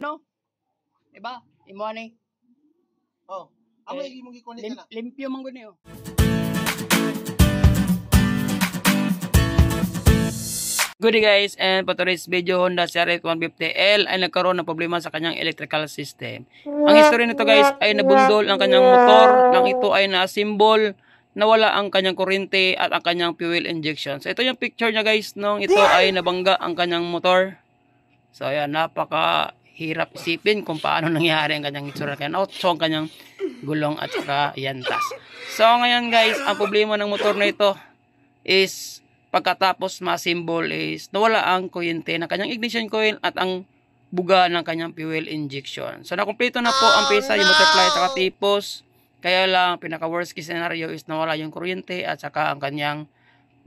no? Diba? Imo ni. Oh, amo lagi mong gi-connect na. Limpyo man gud niyo. Good day guys, and for today's video, Honda CRF 150L ay nagkaroon ng problema sa kanyang electrical system. Ang history nito guys ay nabundol ang kanyang motor nang ito ay na-assemble, nawala ang kanyang kuryente at ang kanyang fuel injection. So ito yung picture niya guys nung ito ay nabangga ang kanyang motor. So ayan, napakahirap isipin kung paano nangyari ang kanyang itsura. Kaya nautso ang kanyang gulong at saka yantas. So ngayon guys, ang problema ng motor na ito is pagkatapos ma-assemble is nawala ang kuryente ng kanyang ignition coil at ang buga ng kanyang fuel injection. So nakumpleto na po ang pisa, yung motor fly at tipos. Kaya lang pinaka worst case scenario is nawala yung kuryente at saka ang kanyang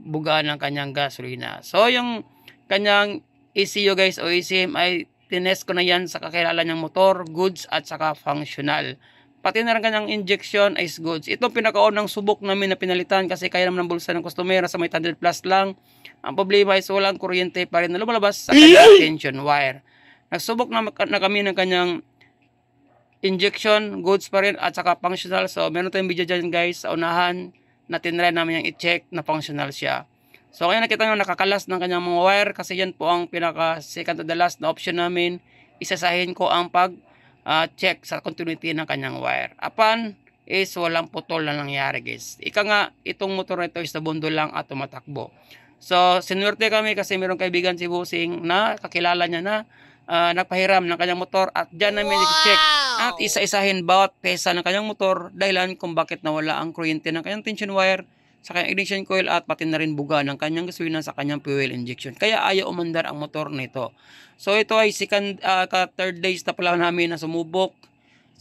buga ng kanyang gasolina. So yung kanyang ECU guys o ECM ay tinest ko na yan sa kakilala niyang motor, goods at saka functional. Pati na rin kanyang injection is goods. Ito pinakaunang subok namin na pinalitan kasi kaya naman ng bulsa ng customer sa may 100 plus lang. Ang problema is walang kuryente pa rin na lumalabas sa kanyang tension wire. Nagsubok na kami ng kanyang injection, goods pa rin at saka functional. So meron tayong video dyan guys sa unahan na tinry namin yung i-check na functional siya. So kaya nakita nyo nakakalas ng kanyang mga wire kasi yan po ang pinaka second to the last na option namin. Isasahin ko ang check sa continuity ng kanyang wire. Apan is walang putol na nangyari guys. Ika nga itong motor na ito is nabundol lang at tumatakbo. So sinuwerte kami kasi mayroong kaibigan si Busing na kakilala niya na nagpahiram ng kanyang motor at dyan namin i-check at isa-isahin bawat pesa ng kanyang motor dahilan kung bakit nawala ang kuryente ng kanyang tension wire sa kanyang ignition coil at pati na rin buga ng kanyang gasolina sa kanyang fuel injection. Kaya ayaw umandar ang motor nito. So ito ay third days na pala namin na sumubok.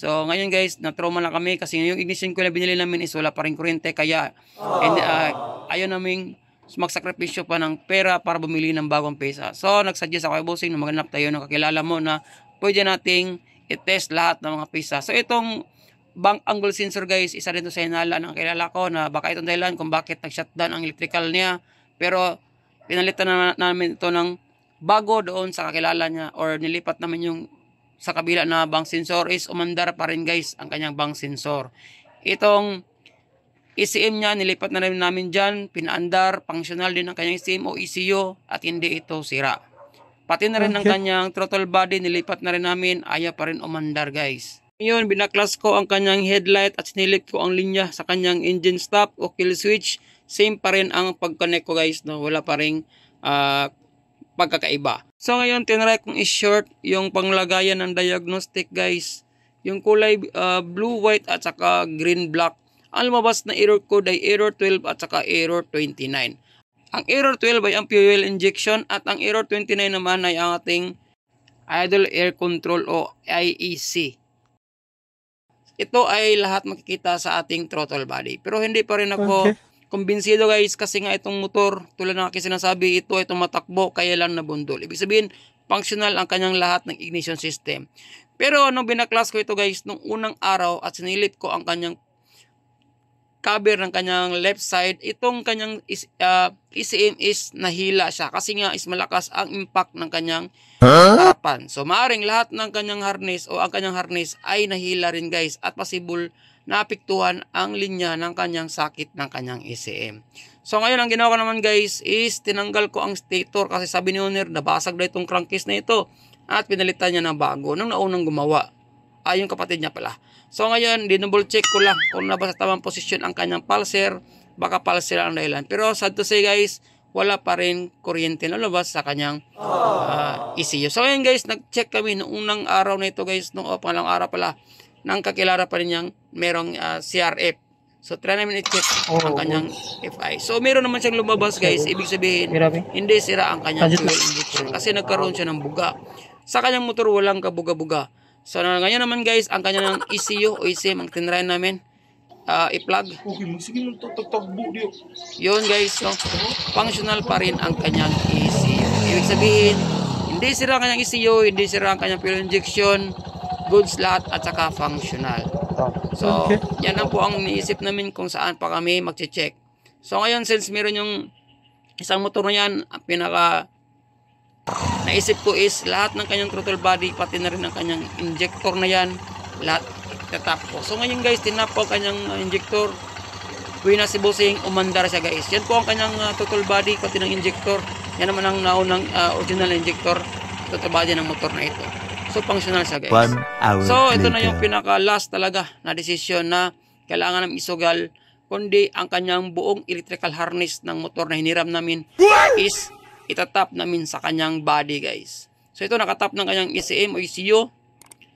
So ngayon guys, na-trauma na kami kasi yung ignition coil na binili namin is wala pa rin kuryente. Kaya ayaw namin magsakripisyo pa ng pera para bumili ng bagong pesa. So nagsuggest ako kay Bossing na maghanap tayo ng kakilala mo na pwede nating i-test lahat ng mga pesa. So itong bank angle sensor guys, isa rin to sa hinala ng kilala ko na baka itong dahilan kung bakit nag-shutdown ang electrical niya. Pero pinalitan namin ito ng bago doon sa kakilala niya or nilipat namin yung sa kabila na bank sensor is umandar pa rin guys ang kanyang bank sensor. Itong ECM niya nilipat na rin namin dyan, pinaandar, functional din ang kanyang ECM o ECU at hindi ito sira. Pati na rin ang kanyang throttle body nilipat na rin namin, ayaw pa rin umandar guys. Ngayon, binaklas ko ang kanyang headlight at sinilip ko ang linya sa kanyang engine stop o kill switch. Same pa rin ang pag-connect ko guys, no? Wala pa rin pagkakaiba. So ngayon, tinry kong i-short yung panglagayan ng diagnostic guys. Yung kulay blue, white at saka green, black. Ang lumabas na error code ay error 12 at saka error 29. Ang error 12 ay ang fuel injection at ang error 29 naman ay ang ating idle air control o IEC. Ito ay lahat makikita sa ating throttle body. Pero hindi pa rin ako kumbinsido guys kasi nga itong motor, tulad ng aking sinasabi, ito ay tumatakbo kaya lang nabundol. Ibig sabihin, functional ang kanyang lahat ng ignition system. Pero nung binaklas ko ito guys, nung unang araw at sinilip ko ang kanyang cover ng kanyang left side, itong kanyang ECM is nahila siya kasi nga is malakas ang impact ng kanyang harapan. So maaring lahat ng kanyang harness o ang kanyang harness ay nahila rin guys at possible na apektuhan ang linya ng kanyang sakit ng kanyang ECM. So ngayon ang ginawa ko naman guys is tinanggal ko ang stator kasi sabi ni owner nabasag na itong crankcase na ito at pinalitan niya ng bago nung naunang gumawa. Yung kapatid niya pala. So ngayon, dinouble check ko lang kung nabasa tamang posisyon ang kanyang pulser, baka pulser ang dahilan. Pero sad to say guys, wala pa rin kuryente na labas sa kanyang ECU. So ngayon guys, nag-check kami noong unang araw na ito guys, noong pangalang araw pala, nang kakilala pa rin niyang merong CRF. So try namin i-check ang kanyang FI. So meron naman siyang lumabas guys, ibig sabihin, hindi sira ang kanyang fuel injection kasi nagkaroon siya ng buga. Sa kanyang motor walang kabuga-buga. So ngayon naman guys, ang kanyang ECU o ECM ang tinry namin i-plug. Yun guys, no? Functional pa rin ang kanyang ECU. Ibig sabihin, hindi sira ang kanyang ECU, hindi sira ang kanyang fuel injection, goods lahat at saka functional. So yan lang po ang iniisip namin kung saan pa kami mag-check. So ngayon since meron yung isang motor na yan, pinaka naisip ko is lahat ng kanyang throttle body, pati na rin ang kanyang injector na yan, lahat itatap ko. So ngayon guys, tinap ko ang kanyang injector. Uwi na si bossing, umandar siya guys. Yan po ang kanyang throttle body, pati ng injector. Yan naman ang naunang original injector, throttle body ng motor na ito. So functional siya guys. 1 hour So ito na later. yung pinaka last talaga na desisyon na kailangan ng isugal, kundi ang kanyang buong electrical harness ng motor na hiniram namin is itatap namin sa kanyang body guys. So ito nakatap ng kanyang ECM o ECU,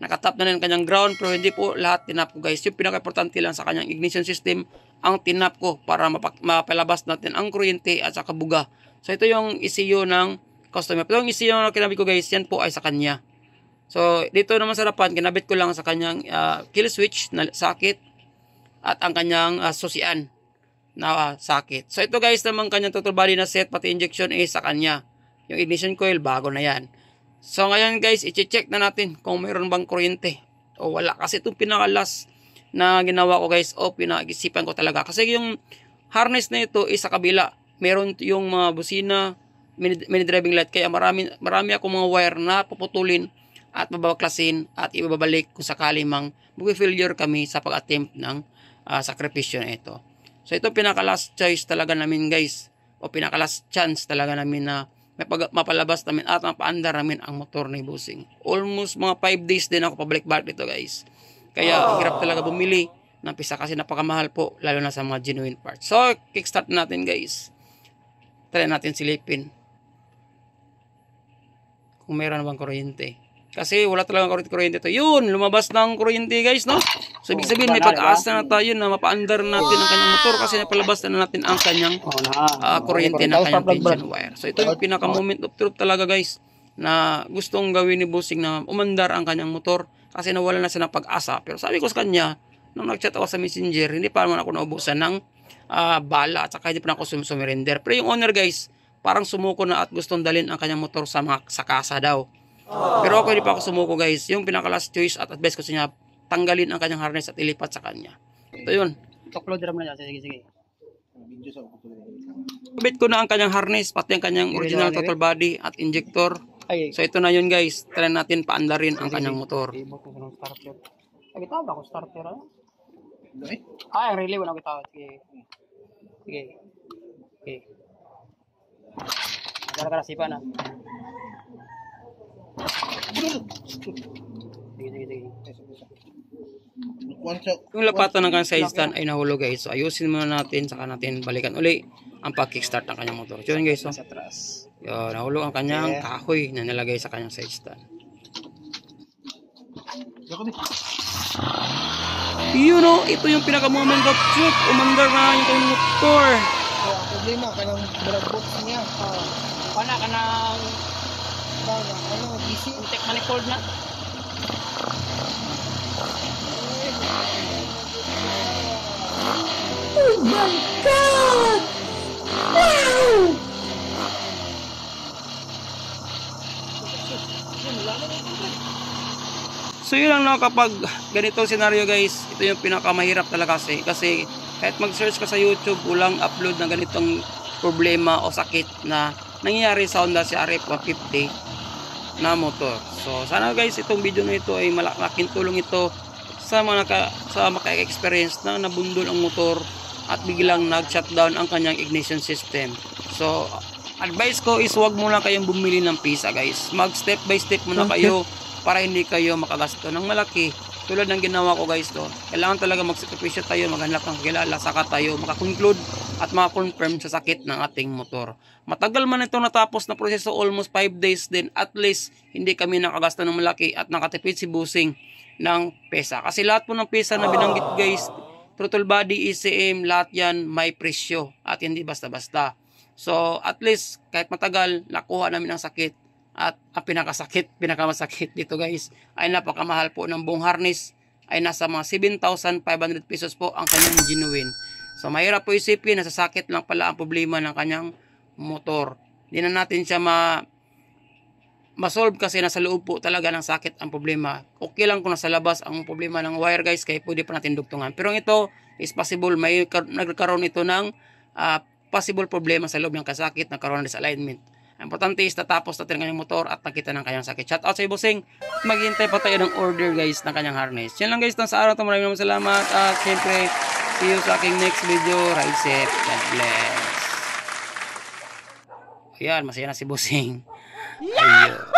nakatap na rin ang kanyang ground, pero hindi po lahat tinap ko guys. Yung pinaka-importante lang sa kanyang ignition system ang tinap ko para mapalabas natin ang kuryente at saka buga. So ito yung ECU ng customer. Pero yung ECU na kinabit ko guys, yan po ay sa kanya. So dito naman sa harapan, kinabit ko lang sa kanyang kill switch na socket at ang kanyang susian na socket. So ito guys naman kanyang total body na set, pati injection is sa kanya. Yung ignition coil bago na yan. So ngayon guys, i-check na natin kung mayroon bang kuryente o wala. Kasi itong pinaka-last na ginawa ko guys, o pinag-isipan ko talaga. Kasi yung harness na ito is sa kabila. Meron yung mga busina, mini driving light. Kaya marami akong mga wire na puputulin at babaklasin at ibabalik kung sakali mang mag-failure kami sa pag-attempt ng sakripisyo na ito. So ito pinaka-last choice talaga namin guys, o pinaka-last chance talaga namin na mapalabas namin at mapaandar namin ang motor ni bossing. Almost mga 5 days din ako pabalik-balik dito guys. Kaya ang hirap talaga bumili ng pisa kasi napakamahal po, lalo na sa mga genuine parts. So kickstart natin guys. Try natin silipin kung meron bang kuryente. Kasi wala talagang kuryente to. Yun, lumabas ng kuryente guys, no? So ibig sabihin may pag-asa na tayo na mapaandar natin ang kanyang motor kasi napalabas na natin ang kanyang kuryente na kanyang tension wire. So ito yung pinaka-moment of truth talaga guys na gustong gawin ni bossing na umandar ang kanyang motor kasi nawala na siya ng pag-asa. Pero sabi ko sa kanya, nung nag-chat ako sa messenger, hindi pa naman ako naubusan ng bala at saka hindi pa ako sumurrender. Pero yung owner guys, parang sumuko na at gustong dalhin ang kanyang motor sa kasa daw. Pero ako hindi pa ako sumuko guys. Yung pinaka-last choice at advice ko sa niya, tanggalin ang kanyang harness at ilipat sa kanya. Ito yun. Upload mo na dyan. Sige. Video sa upload. Kabit ko na ang kanyang harness, pati ang kanyang original throttle body at injector. So ito na yun guys. Try natin paandarin ang kanyang motor. Ibot ko ng starter. Ay, kita ba ako starter? Ay, Really, wala ko kita. Sige. Gara-gara sipa na. Sige. one shot. Yung lapatan ng kanyang side stand ay nahulog guys. So ayusin muna natin, saka natin balikan uli ang pag-kickstart ng kanyang motor. So yun guys. So, Sa atras. yun, nahulog ang kanyang kahoy na nilagay sa kanyang side stand. You know, ito yung pinaka-moment of truth. Umandar na yung kanyang motor. So, ang problema, kanang brad box niya. Pana ka ng DC. intake manifold na. So yun lang, no, kapag ganitong scenario guys, ito yung pinakamahirap talaga kasi kahit mag-search ka sa YouTube, walang upload ng ganitong problema o sakit na nangyayari sa Honda CRF 150 na motor. So sana guys itong video na ito ay malaking tulong ito sa mga maka-experience na nabundol ang motor at biglang nag-shutdown ang kanyang ignition system. So advice ko is huwag muna kayong bumili ng pisa guys. Mag step by step muna kayo para hindi kayo makagasto ng malaki. Tulad ng ginawa ko guys to. Kailangan talaga magsakripisyo tayo, maghanap ng kilala, saka tayo makakonclude at makakonfirm sa sakit ng ating motor. Matagal man ito natapos na proseso, almost 5 days din, at least hindi kami nakagasto ng malaki at nakatipid si bossing ng pesa. Kasi lahat po ng pesa na binanggit guys, throttle body, ECM, lahat yan may presyo at hindi basta-basta. So at least kahit matagal, nakuha namin ang sakit. At ang pinakamasakit dito guys, ay napakamahal po ng buong harness, ay nasa mga 7,500 pesos po ang kanyang genuine. So mahirap po isipin, nasa sakit lang pala ang problema ng kanyang motor. Hindi na natin siya ma-solve kasi nasa loob po talaga ng sakit ang problema. Okay lang kung nasa labas ang problema ng wire guys, kaya pwede pa natin dugtungan. Pero ito is possible, may nagkaroon ito ng possible problema sa loob ng kasakit, nagkaroon ng disalignment. Ang importante is natapos natin ang kanyang motor at nakita ng kanyang sakit. Shout out sa Bossing. Maghintay pa tayo ng order guys ng kanyang harness. Yan lang guys sa araw ito. Maraming salamat at syempre see you sa aking next video. Ride safe. God bless. Ayan, masaya na si Bossing. Ayun.